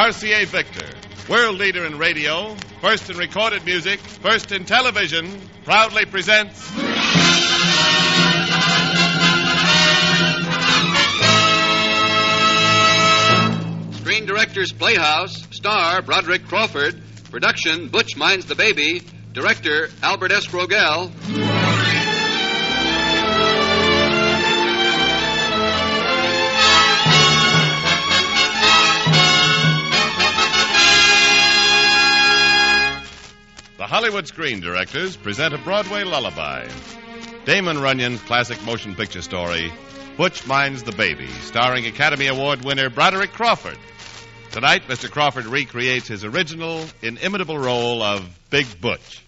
RCA Victor, world leader in radio, first in recorded music, first in television, proudly presents... Screen Directors Playhouse, star Broderick Crawford, production Butch Minds the Baby, director Albert S. Rogel. The Hollywood Screen Directors present a Broadway lullaby. Damon Runyon's classic motion picture story, Butch Minds the Baby, starring Academy Award winner Broderick Crawford. Tonight, Mr. Crawford recreates his original, inimitable role of Big Butch.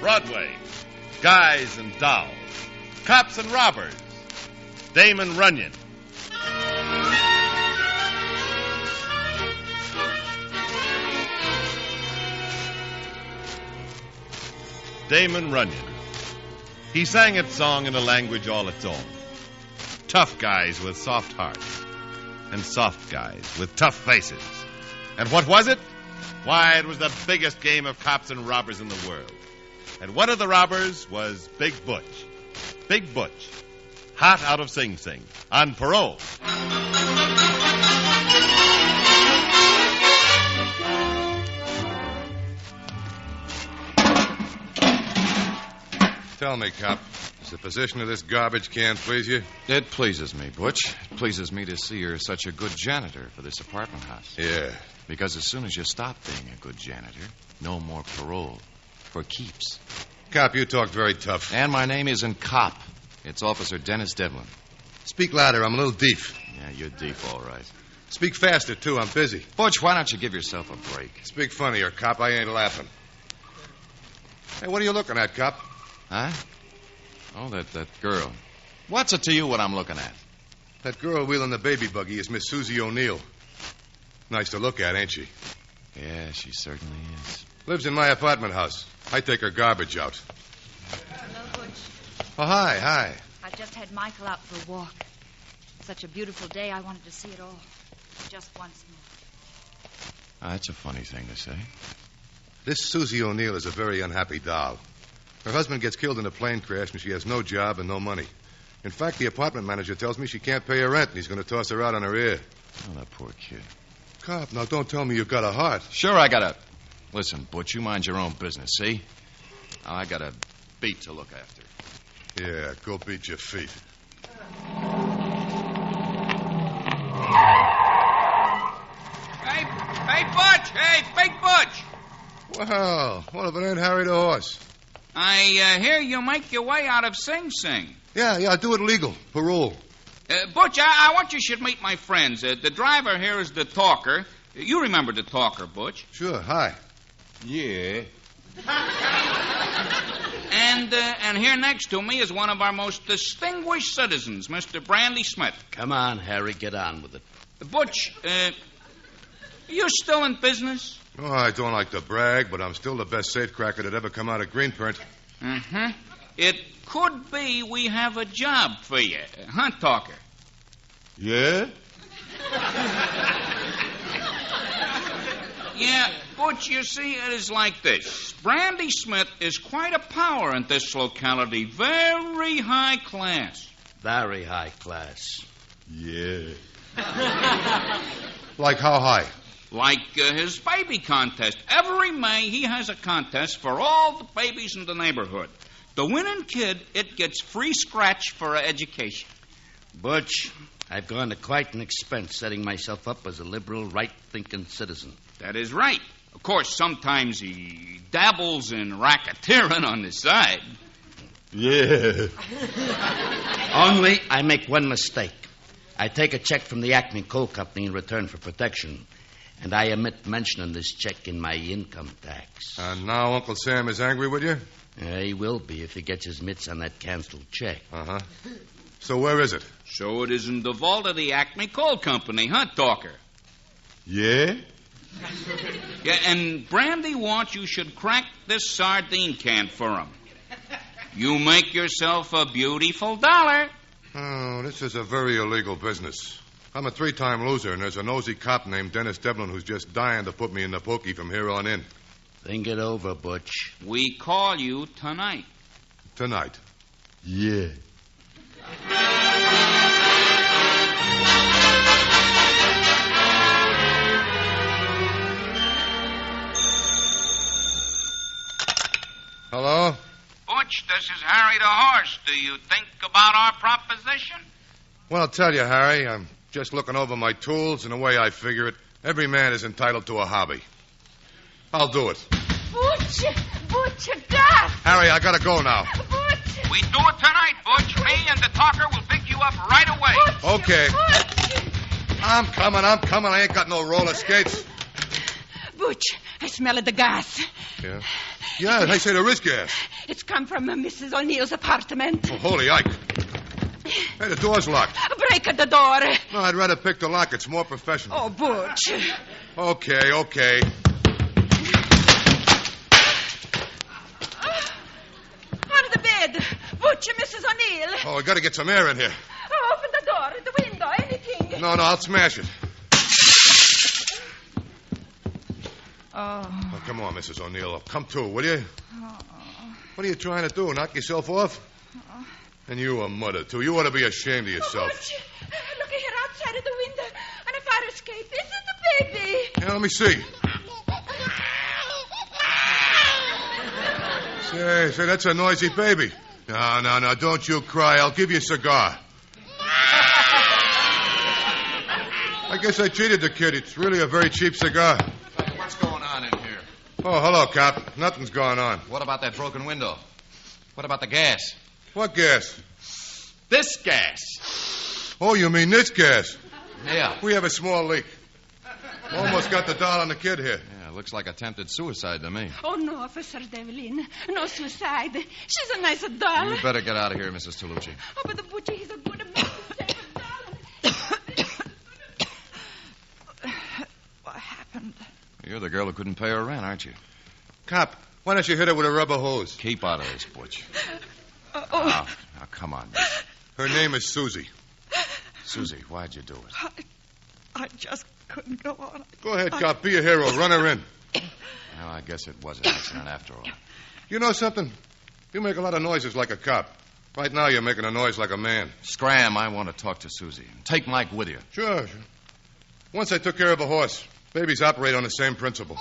Broadway, guys and dolls. Cops and robbers. Damon Runyon. Damon Runyon. He sang its song in a language all its own. Tough guys with soft hearts. And soft guys with tough faces. And what was it? Why, it was the biggest game of cops and robbers in the world. And one of the robbers was Big Butch. Big Butch, hot out of Sing Sing, on parole. Tell me, cop, does the position of this garbage can please you? It pleases me, Butch. It pleases me to see you're such a good janitor for this apartment house. Yeah. Because as soon as you stop being a good janitor, no more parole. For keeps. Cop, you talk very tough. And my name isn't Cop. It's Officer Dennis Devlin. Speak louder. I'm a little deaf. Yeah, you're deep, all right. Speak faster, too. I'm busy. Butch, why don't you give yourself a break? Speak funnier, cop. I ain't laughing. Hey, what are you looking at, cop? Huh? Oh, that girl. What's it to you what I'm looking at? That girl wheeling the baby buggy is Miss Susie O'Neill. Nice to look at, ain't she? Yeah, she certainly is. Lives in my apartment house. I take her garbage out. Hello, Butch. Oh, hi. I just had Michael out for a walk. Such a beautiful day, I wanted to see it all. Just once more. That's a funny thing to say. This Susie O'Neill is a very unhappy doll. Her husband gets killed in a plane crash, and she has no job and no money. In fact, the apartment manager tells me she can't pay her rent, and he's going to toss her out on her ear. Oh, that poor kid. Cop, now don't tell me you've got a heart. Sure, I got a... Listen, Butch, you mind your own business, see? I got a beat to look after. Yeah, go beat your feet. Hey, Butch! Hey, Big Butch! Well, what if it ain't Harry the horse? I hear you make your way out of Sing Sing. Yeah, do it legal. Parole. Butch, I want you should meet my friends. The driver here is the talker. You remember the talker, Butch. Sure, hi. Yeah. And here next to me is one of our most distinguished citizens, Mr. Brandy Smith. Come on, Harry, get on with it. Butch, you still in business? Oh, I don't like to brag, but I'm still the best safecracker that ever come out of Greenprint. Mm-hmm. It could be we have a job for you, huh, talker? Yeah? Yeah, Butch, you see, it is like this. Brandy Smith is quite a power in this locality. Very high class. Very high class. Yeah. Like how high? Like his baby contest. Every May, he has a contest for all the babies in the neighborhood. The winning kid, it gets free scratch for education. Butch, I've gone to quite an expense setting myself up as a liberal, right-thinking citizen. That is right. Of course, sometimes he dabbles in racketeering on the side. Yeah. Only I make one mistake. I take a check from the Acme Coal Company in return for protection, and I omit mentioning this check in my income tax. And now Uncle Sam is angry with you? He will be if he gets his mitts on that canceled check. Uh-huh. So where is it? So it is in the vault of the Acme Coal Company, huh, talker? Yeah? Yeah, and Brandy wants you should crack this sardine can for him. You make yourself a beautiful dollar. Oh, this is a very illegal business. I'm a 3-time loser, and there's a nosy cop named Dennis Devlin who's just dying to put me in the pokey from here on in. Think it over, Butch. We call you tonight. Tonight. Yeah. Hello? Butch, this is Harry the Horse. Do you think about our proposition? Well, I'll tell you, Harry, I'm just looking over my tools, and the way I figure it, every man is entitled to a hobby. I'll do it. Butch! Butch, Dad! Harry, I gotta go now. Butch! We do it tonight, Butch. Me and the talker will pick you up right away. Butch! Okay. Butch! I'm coming. I ain't got no roller skates. Butch, I smell the gas. Yeah? Yeah, they say there is gas. It's come from Mrs. O'Neill's apartment. Oh, holy Ike. Hey, the door's locked. Break the door. No, I'd rather pick the lock. It's more professional. Oh, Butch. Okay. On the bed. Butch, Mrs. O'Neill. Oh, I gotta get some air in here. Oh, open the door, the window, anything. No, I'll smash it. Oh, Come on, Mrs. O'Neill. Come to, will you? What are you trying to do, knock yourself off? And you a mother, too. You ought to be ashamed of yourself. Butch, look here outside of the window on a fire escape. This is the baby. Yeah, let me see. Say, that's a noisy baby. No, don't you cry. I'll give you a cigar. I guess I cheated the kid. It's really a very cheap cigar. What's going on in here? Oh, hello, cop. Nothing's going on. What about that broken window? What about the gas? What gas? This gas. Oh, you mean this gas? Yeah. We have a small leak. Almost got the doll on the kid here. Yeah, looks like attempted suicide to me. Oh, no, Officer Devlin. No suicide. She's a nice doll. You better get out of here, Mrs. Tolucci. Oh, but the butcher, he's a good man to save a doll. What happened? You're the girl who couldn't pay her rent, aren't you? Cop, why don't you hit her with a rubber hose? Keep out of this, Butch. Oh, Now, come on, miss. Her name is Susie. Susie, why'd you do it? I just couldn't go on. Go ahead, cop. Be a hero. Run her in. Well, I guess it was an accident after all. You know something? You make a lot of noises like a cop. Right now, you're making a noise like a man. Scram, I want to talk to Susie. Take Mike with you. Sure. Once I took care of a horse. Babies operate on the same principle.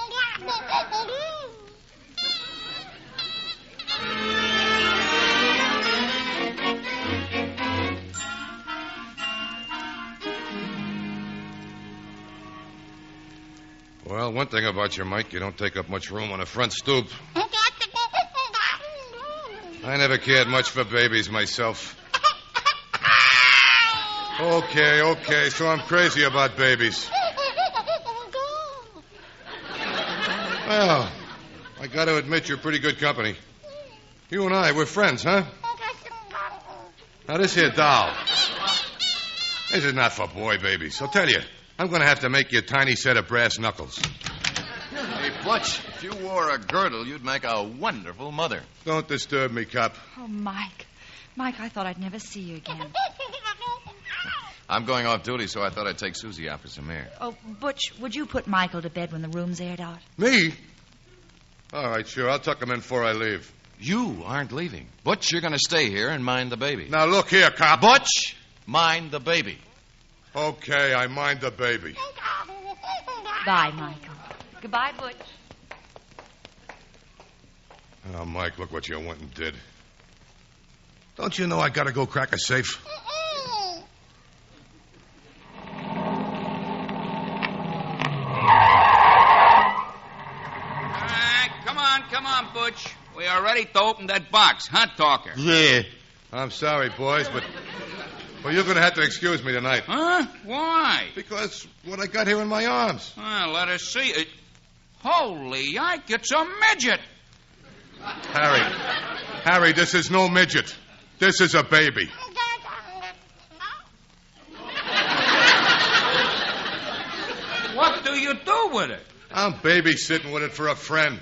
Well, one thing about you, Mike, you don't take up much room on the front stoop. I never cared much for babies myself. Okay, so I'm crazy about babies. Well, I got to admit you're pretty good company. You and I, we're friends, huh? Now, this here doll. This is not for boy babies. I'll tell you, I'm going to have to make you a tiny set of brass knuckles. Hey, Butch, if you wore a girdle, you'd make a wonderful mother. Don't disturb me, cop. Oh, Mike. Mike, I thought I'd never see you again. I'm going off duty, so I thought I'd take Susie out for some air. Oh, Butch, would you put Michael to bed when the room's aired out? Me? All right, sure. I'll tuck him in before I leave. You aren't leaving. Butch, you're going to stay here and mind the baby. Now, look here, cop. Butch, mind the baby. Okay, I mind the baby. Bye, Michael. Goodbye, Butch. Oh, Mike, look what you went and did. Don't you know I got to go crack a safe? Come on, Butch. We are ready to open that box, huh, Talker? Yeah. I'm sorry, boys, but you're going to have to excuse me tonight. Huh? Why? Because what I got here in my arms. Well, let us see it. Holy Ike, it's a midget. Harry, this is no midget. This is a baby. What do you do with it? I'm babysitting with it for a friend.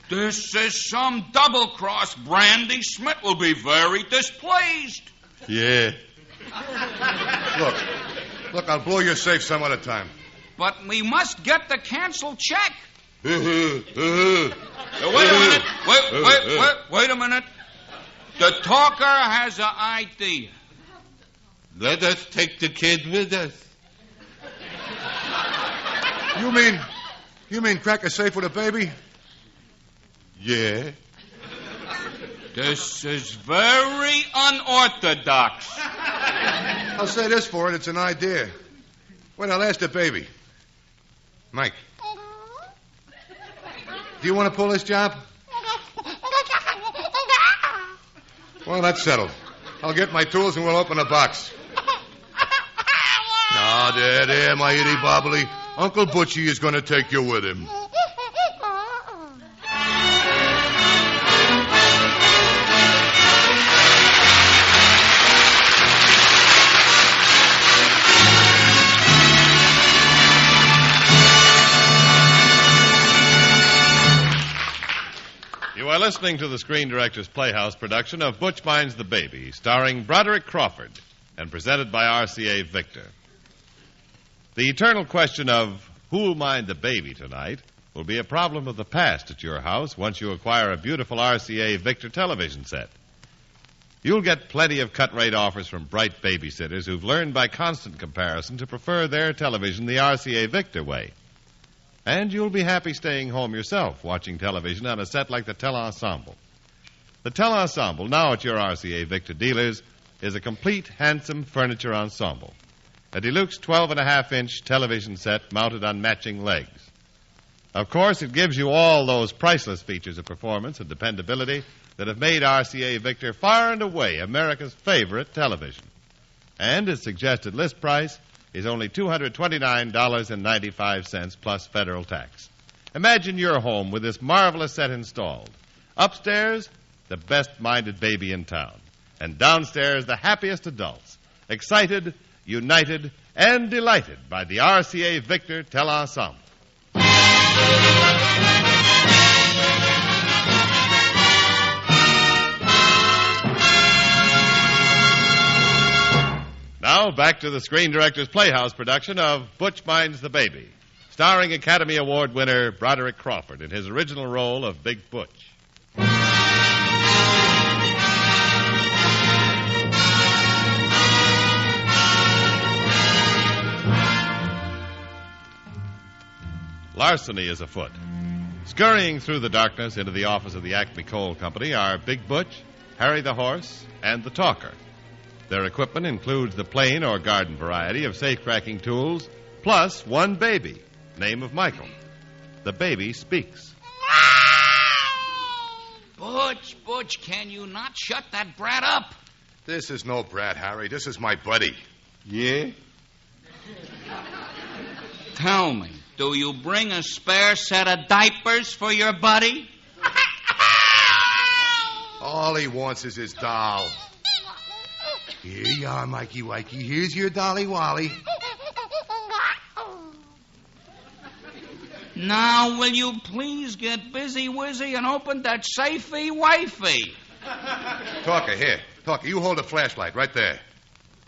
This is some double-cross. Brandy Smith will be very displeased. Yeah. Look, I'll blow your safe some other time. But we must get the canceled check. Wait a minute. Wait a minute. The talker has an idea. Let us take the kid with us. You mean crack a safe with a baby? Yeah. This is very unorthodox. I'll say this for it. It's an idea. Wait, I'll ask the baby. Mike. Do you want to pull this job? Well, that's settled. I'll get my tools and we'll open the box. Now, there, my itty bobbly. Uncle Butchie is going to take you with him. You are listening to the Screen Directors Playhouse production of Butch Minds the Baby, starring Broderick Crawford and presented by RCA Victor. The eternal question of who'll mind the baby tonight will be a problem of the past at your house once you acquire a beautiful RCA Victor television set. You'll get plenty of cut-rate offers from bright babysitters who've learned by constant comparison to prefer their television the RCA Victor way. And you'll be happy staying home yourself watching television on a set like the Telensemble. The Telensemble, now at your RCA Victor dealers, is a complete, handsome furniture ensemble. A deluxe 12.5-inch television set mounted on matching legs. Of course, it gives you all those priceless features of performance and dependability that have made RCA Victor far and away America's favorite television. And its suggested list price is only $229.95 plus federal tax. Imagine your home with this marvelous set installed. Upstairs, the best-minded baby in town. And downstairs, the happiest adults. Excited, united, and delighted by the RCA Victor Telensemble. Now, back to the Screen Directors Playhouse production of Butch Minds the Baby, starring Academy Award winner Broderick Crawford in his original role of Big Butch. Larceny is afoot. Scurrying through the darkness into the office of the Acme Coal Company are Big Butch, Harry the Horse, and the Talker. Their equipment includes the plain or garden variety of safe-cracking tools, plus one baby, name of Michael. The baby speaks. Butch, can you not shut that brat up? This is no brat, Harry. This is my buddy. Yeah? Tell me, do you bring a spare set of diapers for your buddy? All he wants is his doll. Here you are, Mikey Wikey. Here's your Dolly Wally. Now, will you please get busy-wizzy and open that safety-wifey? Talker, here. Talker, you hold a flashlight right there.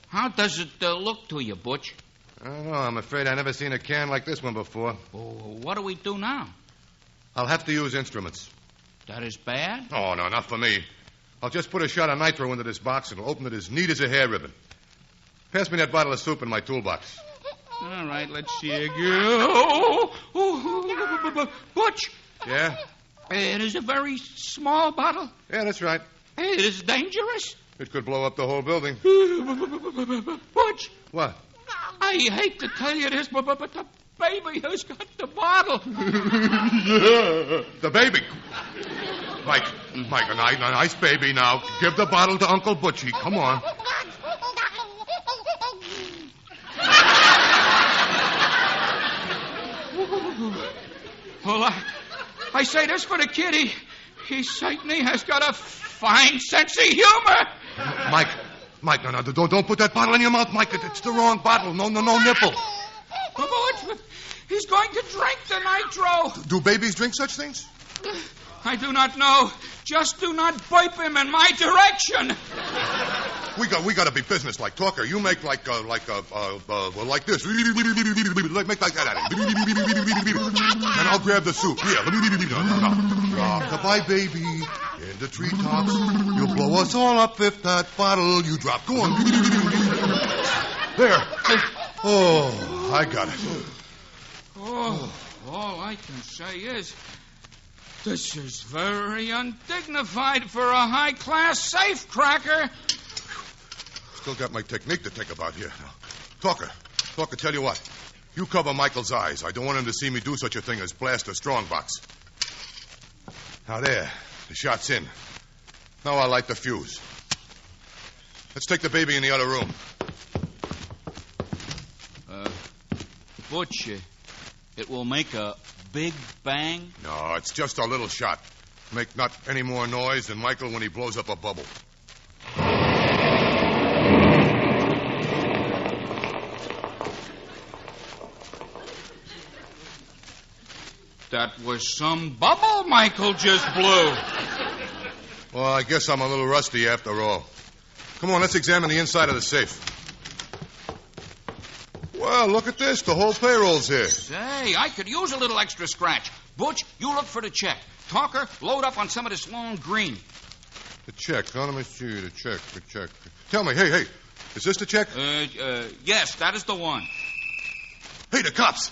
How does it look to you, Butch? I don't know. I'm afraid I've never seen a can like this one before. Oh, what do we do now? I'll have to use instruments. That is bad? Oh, no, not for me. I'll just put a shot of nitro into this box and it'll open it as neat as a hair ribbon. Pass me that bottle of soup in my toolbox. All right, let's see again. Butch. Yeah? It is a very small bottle. Yeah, that's right. It is dangerous. It could blow up the whole building. Butch. What? I hate to tell you this, but the baby has got the bottle. The baby. Mike, a nice baby now. Give the bottle to Uncle Butchie. Come on. Well, I say this for the kid. He certainly has got a fine sense of humor. Mike, no, don't put that bottle in your mouth, Mike. It's the wrong bottle. No nipple. He's going to drink the nitro. Do babies drink such things? I do not know. Just do not burp him in my direction. We got to be businesslike. Talker, you make like this. Make like that. And I'll grab the soup. Here. Rock-a-bye, baby. In the treetops. You'll blow us all up if that bottle you drop. Go on. There. Oh, I got it. Oh, all I can say is, this is very undignified for a high-class safecracker. Still got my technique to think about here. Now, Talker, tell you what. You cover Michael's eyes. I don't want him to see me do such a thing as blast a strongbox. Now there, the shot's in. Now I'll light the fuse. Let's take the baby in the other room. Butch, it will make a big bang? No, it's just a little shot. Make not any more noise than Michael when he blows up a bubble. That was some bubble Michael just blew. Well, I guess I'm a little rusty after all. Come on, let's examine the inside of the safe. Well, look at this. The whole payroll's here. Say, I could use a little extra scratch. Butch, you look for the check. Talker, load up on some of this long green. The check. Huh? Let me see. The check. Tell me, hey, is this the check? Yes, that is the one. Hey, the cops.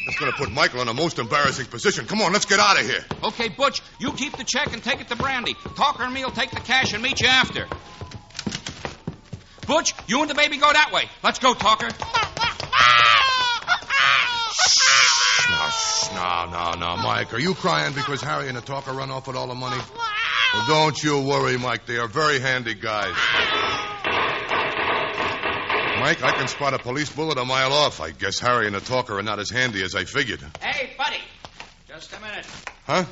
That's going to put Michael in a most embarrassing position. Come on, let's get out of here. Okay, Butch, you keep the check and take it to Brandy. Talker and me will take the cash and meet you after. Butch, you and the baby go that way. Let's go, Talker. No, Mike. Are you crying because Harry and the Talker run off with all the money? Well, don't you worry, Mike. They are very handy guys. Mike, I can spot a police bullet a mile off. I guess Harry and the Talker are not as handy as I figured. Hey, buddy. Just a minute. Huh?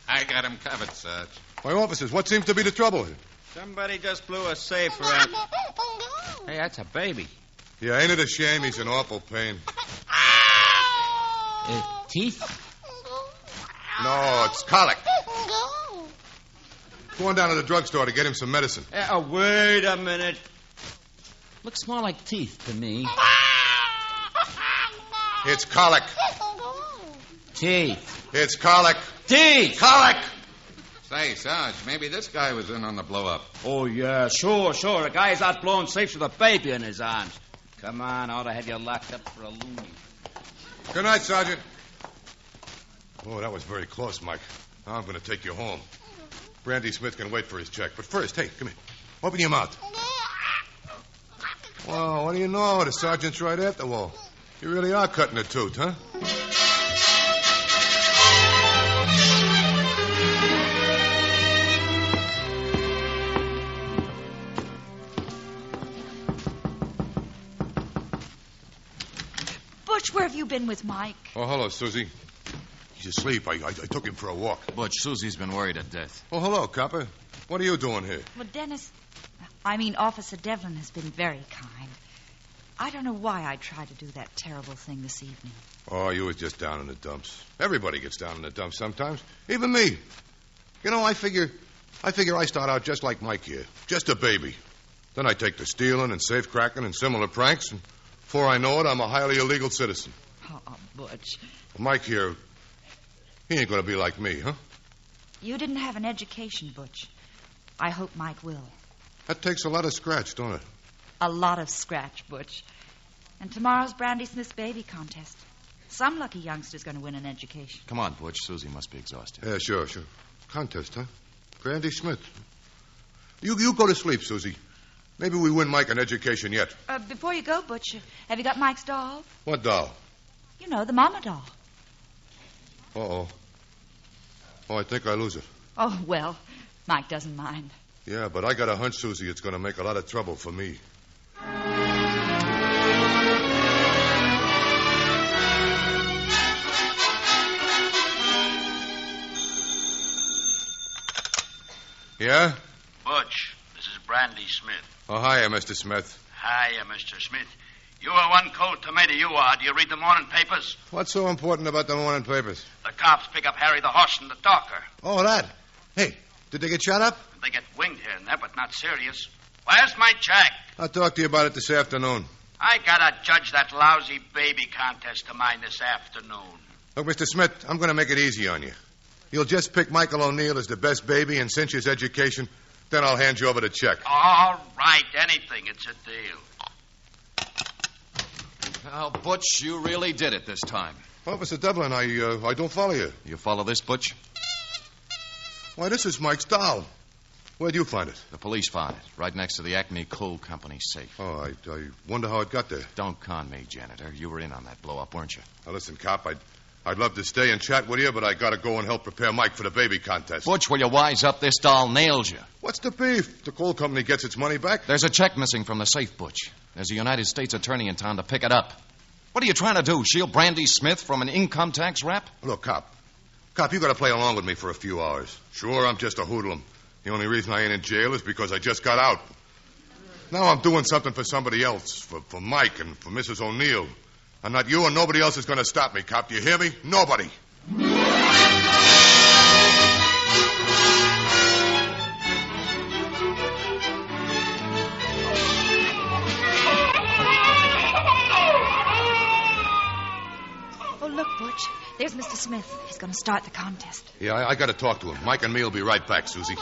I got him covered, Sarge. My officers, what seems to be the trouble here? Somebody just blew a safe around. Hey, that's a baby. Yeah, ain't it a shame? He's in awful pain. Teeth? No, it's colic. Go on down to the drugstore to get him some medicine. Wait a minute. Looks more like teeth to me. It's colic. Teeth. It's colic. Teeth. Colic. Say, Sarge, maybe this guy was in on the blow-up. Oh, yeah, sure. The guy's out blowing safes with a baby in his arms. Come on, I ought to have you locked up for a loony. Good night, Sergeant. Oh, that was very close, Mike. Now I'm going to take you home. Brandy Smith can wait for his check. But first, hey, come here. Open your mouth. Well, what do you know? The sergeant's right at the wall. You really are cutting a tooth, huh? Butch, where have you been with Mike? Oh, hello, Susie. He's asleep. I took him for a walk. Butch, Susie's been worried to death. Oh, hello, copper. What are you doing here? Well, Officer Devlin has been very kind. I don't know why I tried to do that terrible thing this evening. Oh, you was just down in the dumps. Everybody gets down in the dumps sometimes. Even me. You know, I figure I start out just like Mike here. Just a baby. Then I take to stealing and safe cracking and similar pranks, and before I know it, I'm a highly illegal citizen. Oh, Butch. Mike here, he ain't going to be like me, huh? You didn't have an education, Butch. I hope Mike will. That takes a lot of scratch, don't it? A lot of scratch, Butch. And tomorrow's Brandy Smith's baby contest. Some lucky youngster's going to win an education. Come on, Butch. Susie must be exhausted. Yeah, sure. Contest, huh? Brandy Smith. You go to sleep, Susie. Maybe we win Mike an education yet. Before you go, Butch, have you got Mike's doll? What doll? You know, the mama doll. Uh-oh. Oh, I think I lose it. Oh, well, Mike doesn't mind. Yeah, but I got a hunch, Susie, it's going to make a lot of trouble for me. Yeah? Butch, this is Brandy Smith. Oh, hiya, Mr. Smith. Hiya, Mr. Smith. You are one cold tomato, you are. Do you read the morning papers? What's so important about the morning papers? The cops pick up Harry the horse and the talker. Oh, that. Hey, did they get shot up? They get winged here and there, but not serious. Where's my check? I'll talk to you about it this afternoon. I gotta judge that lousy baby contest of mine this afternoon. Look, Mr. Smith, I'm going to make it easy on you. You'll just pick Michael O'Neill as the best baby and cinch his education, then I'll hand you over the check. All right, anything. It's a deal. Now, Butch, you really did it this time. Oh, Mr. Devlin, I don't follow you. You follow this, Butch? Why, this is Mike's doll. Where'd you find it? The police found it, right next to the Acme Coal Company safe. Oh, I wonder how it got there. Don't con me, janitor. You were in on that blow-up, weren't you? Now, listen, cop, I'd love to stay and chat with you, but I gotta go and help prepare Mike for the baby contest. Butch, will you wise up? This doll nails you. What's the beef? The coal company gets its money back? There's a check missing from the safe, Butch. There's a United States attorney in town to pick it up. What are you trying to do, shield Brandy Smith from an income tax rap? Look, Cop, you gotta play along with me for a few hours. Sure, I'm just a hoodlum. The only reason I ain't in jail is because I just got out. Now I'm doing something for somebody else, for Mike and for Mrs. O'Neill. And not you and nobody else is gonna stop me, Cop. Do you hear me? Nobody. Oh, look, Butch. There's Mr. Smith. He's going to start the contest. Yeah, I gotta talk to him. Mike and me will be right back, Susie.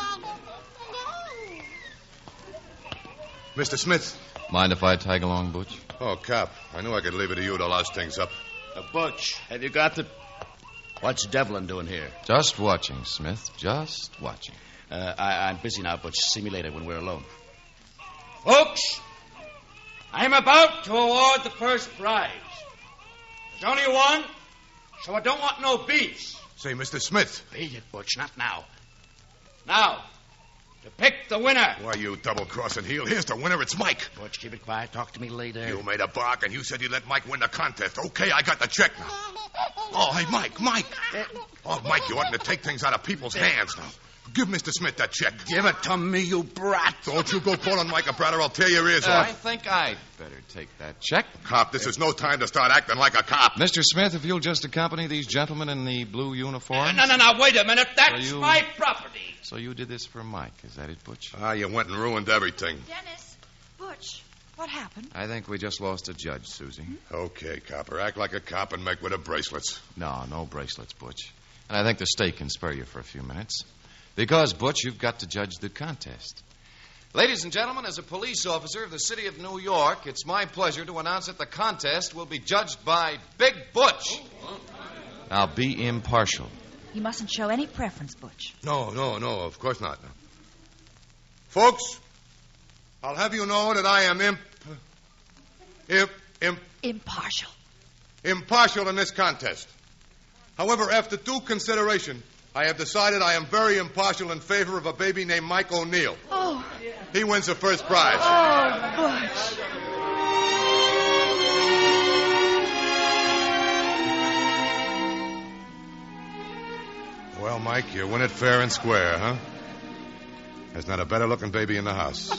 Mr. Smith. Mind if I tag along, Butch? Oh, Cop, I knew I could leave it to you to louse things up. Butch, have you got the... What's Devlin doing here? Just watching, Smith. Just watching. I'm busy now, Butch. See me later when we're alone. Folks, I'm about to award the first prize. There's only one, so I don't want no beefs. Say, Mr. Smith. Beat it, Butch, not now. Now, to pick the winner. Why, you double-crossing heel. Here's the winner. It's Mike. Butch, keep it quiet. Talk to me later. You made a bark, and you said you'd let Mike win the contest. Okay, I got the check now. Oh, hey, Mike. Oh, Mike, you oughtn't to take things out of people's hands now. Give Mr. Smith that check. Give it to me, you brat. Don't you go calling Mike a brat or I'll tear your ears I off. think I'd better take that check. Cop, this is no time to start acting like a cop. Mr. Smith, if you'll just accompany these gentlemen in the blue uniforms. No, wait a minute. That's my property. So you did this for Mike, is that it, Butch? You went and ruined everything. Dennis, Butch, what happened? I think we just lost a judge, Susie. Okay, copper, act like a cop and make with the bracelets. No bracelets, Butch. And I think the state can spare you for a few minutes. Because, Butch, you've got to judge the contest. Ladies and gentlemen, as a police officer of the city of New York, it's my pleasure to announce that the contest will be judged by Big Butch. Now, be impartial. You mustn't show any preference, Butch. No, of course not. Folks, I'll have you know that I am impartial in this contest. However, after due consideration, I have decided I am very impartial in favor of a baby named Mike O'Neill. Oh. He wins the first prize. Oh, Butch. Well, Mike, you win it fair and square, huh? There's not a better-looking baby in the house.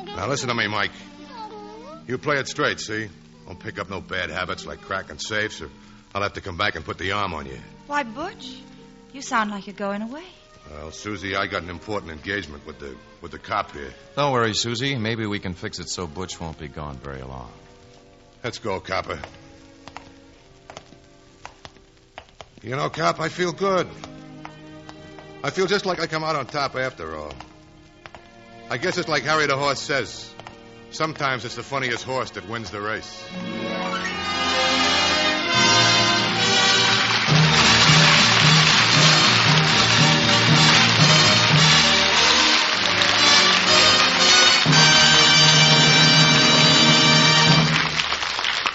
Now, listen to me, Mike. You play it straight, see? Don't pick up no bad habits like cracking safes, or I'll have to come back and put the arm on you. Why, Butch? You sound like you're going away. Well, Susie, I got an important engagement with the cop here. Don't worry, Susie. Maybe we can fix it so Butch won't be gone very long. Let's go, copper. You know, Cop, I feel good. I feel just like I come out on top after all. I guess it's like Harry the horse says. Sometimes it's the funniest horse that wins the race.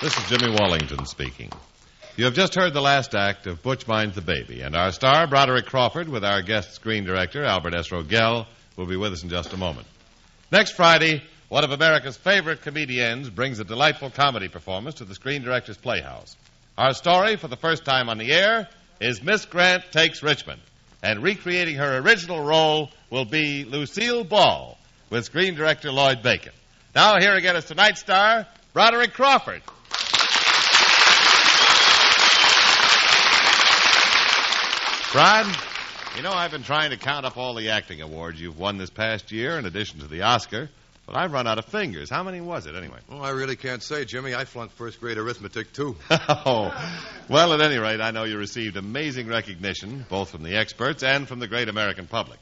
This is Jimmy Wallington speaking. You have just heard the last act of Butch Minds the Baby, and our star, Broderick Crawford, with our guest screen director, Albert S. Rogel, will be with us in just a moment. Next Friday, one of America's favorite comedians brings a delightful comedy performance to the Screen Directors Playhouse. Our story, for the first time on the air, is Miss Grant Takes Richmond, and recreating her original role will be Lucille Ball, with Screen Director Lloyd Bacon. Now, here again is tonight's star, Broderick Crawford. Brad, you know, I've been trying to count up all the acting awards you've won this past year in addition to the Oscar, but I've run out of fingers. How many was it, anyway? Oh, I really can't say, Jimmy. I flunked first-grade arithmetic, too. Oh, well, at any rate, I know you received amazing recognition, both from the experts and from the great American public.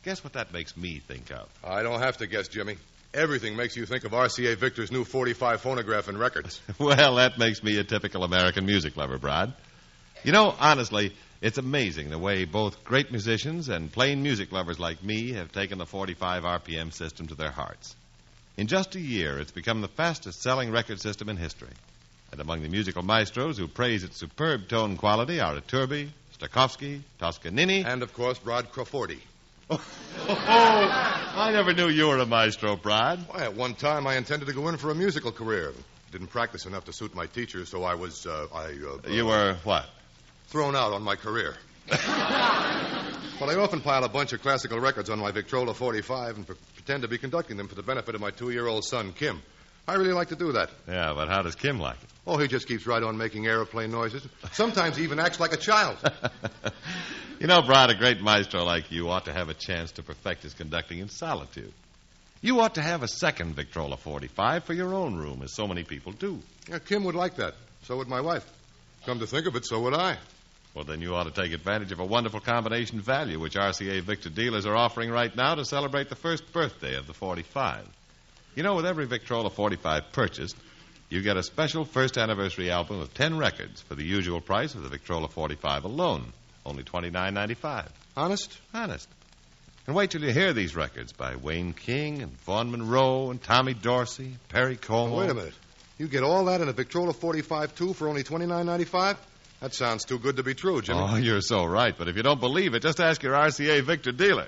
Guess what that makes me think of? I don't have to guess, Jimmy. Everything makes you think of RCA Victor's new 45 phonograph and records. Well, that makes me a typical American music lover, Brad. You know, honestly, it's amazing the way both great musicians and plain music lovers like me have taken the 45 RPM system to their hearts. In just a year, it's become the fastest-selling record system in history. And among the musical maestros who praise its superb tone quality are Iturbi, Stokowski, Toscanini, and, of course, Brad Crawfordy. I never knew you were a maestro, Brad. Why, at one time, I intended to go in for a musical career. Didn't practice enough to suit my teacher, so I was, You were what? Thrown out on my career. But I often pile a bunch of classical records on my Victrola 45 and pretend to be conducting them for the benefit of my 2-year-old son, Kim. I really like to do that. Yeah, but how does Kim like it? Oh, he just keeps right on making aeroplane noises. Sometimes he even acts like a child. You know, Brad, a great maestro like you ought to have a chance to perfect his conducting in solitude. You ought to have a second Victrola 45 for your own room, as so many people do. Yeah, Kim would like that. So would my wife. Come to think of it, so would I. Well, then you ought to take advantage of a wonderful combination value which RCA Victor dealers are offering right now to celebrate the first birthday of the 45. You know, with every Victrola 45 purchased, you get a special first anniversary album of 10 records for the usual price of the Victrola 45 alone, only $29.95. Honest? Honest. And wait till you hear these records by Wayne King and Vaughn Monroe and Tommy Dorsey, Perry Como. Oh, wait a minute. You get all that in a Victrola 45, too, for only $29.95? That sounds too good to be true, Jimmy. Oh, you're so right. But if you don't believe it, just ask your RCA Victor dealer.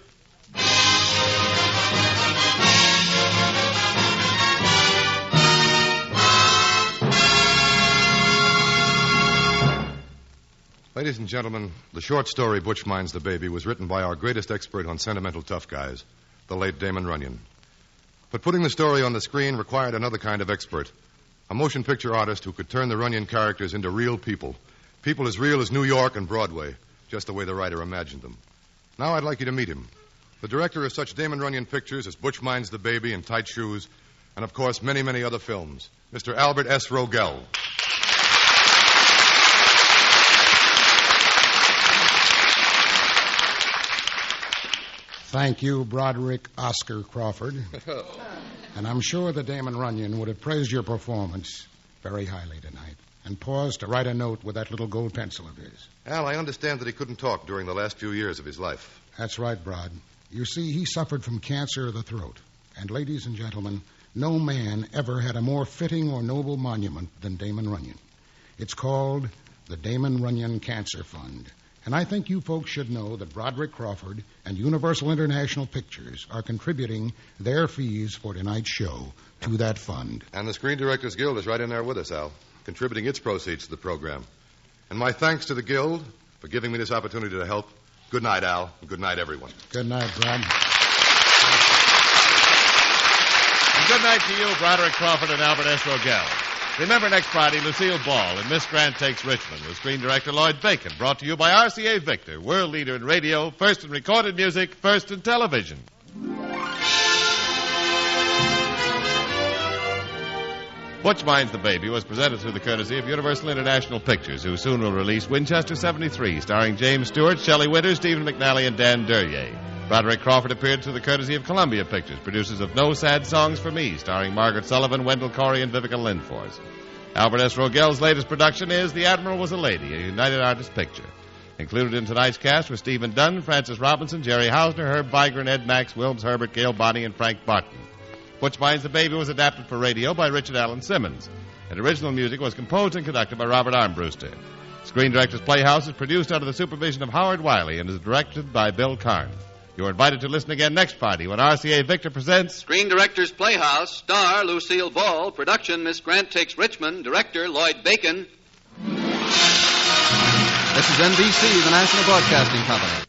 Ladies and gentlemen, the short story Butch Minds the Baby was written by our greatest expert on sentimental tough guys, the late Damon Runyon. But putting the story on the screen required another kind of expert, a motion picture artist who could turn the Runyon characters into real people. People as real as New York and Broadway, just the way the writer imagined them. Now I'd like you to meet him. The director of such Damon Runyon pictures as Butch Minds the Baby and Tight Shoes, and, of course, many, many other films, Mr. Albert S. Rogel. Thank you, Broderick Oscar Crawford. And I'm sure that Damon Runyon would have praised your performance very highly tonight and paused to write a note with that little gold pencil of his. Al, I understand that he couldn't talk during the last few years of his life. That's right, Brod. You see, he suffered from cancer of the throat. And, ladies and gentlemen, no man ever had a more fitting or noble monument than Damon Runyon. It's called the Damon Runyon Cancer Fund. And I think you folks should know that Broderick Crawford and Universal International Pictures are contributing their fees for tonight's show to that fund. And the Screen Directors Guild is right in there with us, Al, contributing its proceeds to the program. And my thanks to the Guild for giving me this opportunity to help. Good night, Al, and good night, everyone. Good night, Brad. And good night to you, Broderick Crawford and Albert S. Rogel. Remember next Friday, Lucille Ball and Miss Grant Takes Richmond with screen director Lloyd Bacon, brought to you by RCA Victor, world leader in radio, first in recorded music, first in television. Butch Minds the Baby was presented through the courtesy of Universal International Pictures, who soon will release Winchester 73, starring James Stewart, Shelley Winters, Stephen McNally, and Dan Duryea. Broderick Crawford appeared through the courtesy of Columbia Pictures, producers of No Sad Songs for Me, starring Margaret Sullivan, Wendell Corey, and Vivica Lindfors. Albert S. Rogel's latest production is The Admiral Was a Lady, a United Artists picture. Included in tonight's cast were Stephen Dunn, Francis Robinson, Jerry Hausner, Herb Vigran, Ed Max, Wilms Herbert, Gail Bonney, and Frank Barton. Butch Minds the Baby was adapted for radio by Richard Allen Simmons, and original music was composed and conducted by Robert Armbruster. Screen Directors Playhouse is produced under the supervision of Howard Wiley and is directed by Bill Karn. You're invited to listen again next Friday when RCA Victor presents Screen Directors Playhouse, star Lucille Ball, production Miss Grant Takes Richmond, director Lloyd Bacon. This is NBC, the National Broadcasting Company.